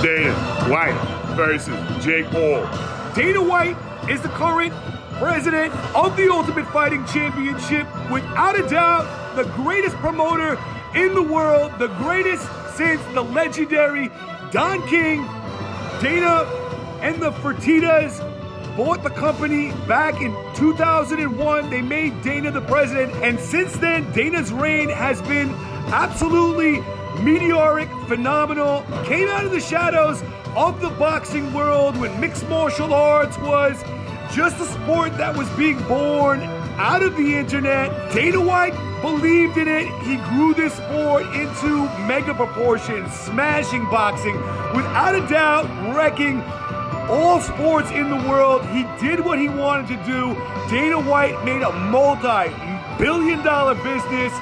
Dana White versus Jake Paul. Dana White is the current president of the Ultimate Fighting Championship. Without a doubt, the greatest promoter in the world, the greatest since the legendary Don King. Dana and the Fertittas bought the company back in 2001. They made Dana the president, and since then, Dana's reign has been absolutely meteoric, phenomenal. Came out of the shadows of the boxing world when mixed martial arts was just a sport that was being born out of the internet. Dana White believed in it. He grew this sport into mega proportions, smashing boxing, without a doubt, wrecking all sports in the world. He did what he wanted to do. Dana White made a multi-billion-dollar business.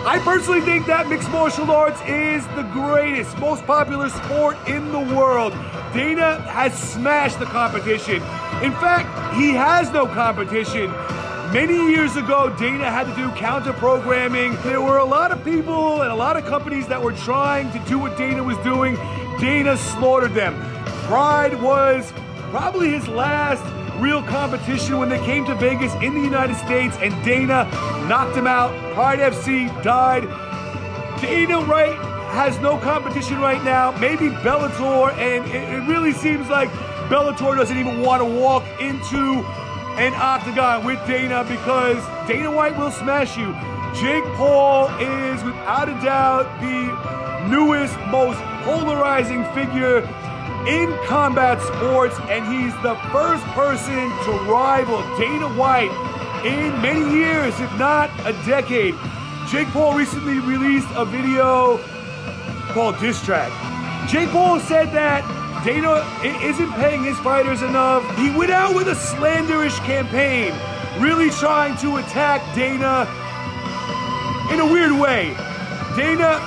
I personally think that mixed martial arts is the greatest, most popular sport in the world. Dana has smashed the competition. In fact, he has no competition. Many years ago, Dana had to do counter-programming. There were a lot of people and a lot of companies that were trying to do what Dana was doing. Dana slaughtered them. Pride was probably his last real competition when they came to Vegas in the United States, and Dana knocked him out. Pride FC died. Dana White has no competition right now. Maybe Bellator, and it really seems like Bellator doesn't even want to walk into an octagon with Dana because Dana White will smash you. Jake Paul is without a doubt the newest, most polarizing figure in combat sports, and he's the first person to rival Dana White in many years, if not a decade. Jake Paul recently released a video called Diss Track. Jake Paul said that Dana isn't paying his fighters enough. He went out with a slanderish campaign, really trying to attack Dana in a weird way. Dana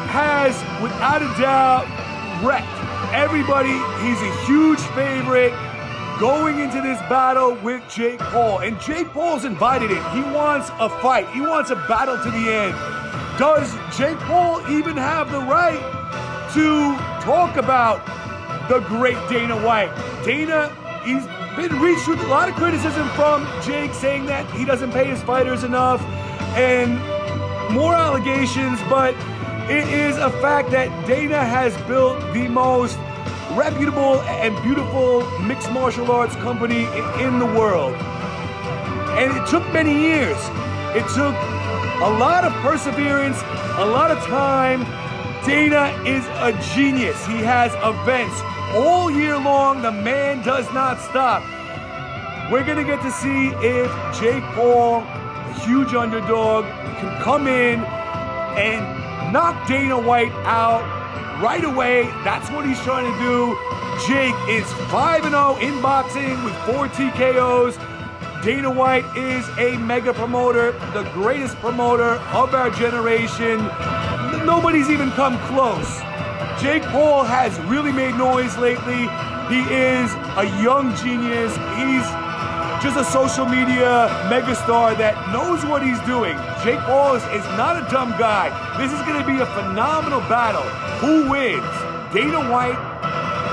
has, without a doubt, wrecked everybody. He's a huge favorite going into this battle with Jake Paul. And Jake Paul's invited it. He wants a fight. He wants a battle to the end. Does Jake Paul even have the right to talk about the great Dana White? Dana, he's been reached with a lot of criticism from Jake, saying that he doesn't pay his fighters enough and more allegations, but it is a fact that Dana has built the most reputable and beautiful mixed martial arts company in the world. And it took many years. It took a lot of perseverance, a lot of time. Dana is a genius. He has events all year long. The man does not stop. We're gonna get to see if Jake Paul, a huge underdog, can come in and knock Dana White out right away. That's what he's trying to do. Jake is 5-0 in boxing with 4 TKOs. Dana White is a mega promoter, the greatest promoter of our generation. Nobody's even come close. Jake Paul has really made noise lately. He is a young genius. He's just a social media megastar that knows what he's doing. Jake Paul is not a dumb guy. This is going to be a phenomenal battle. Who wins, Dana White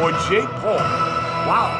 or Jake Paul? Wow.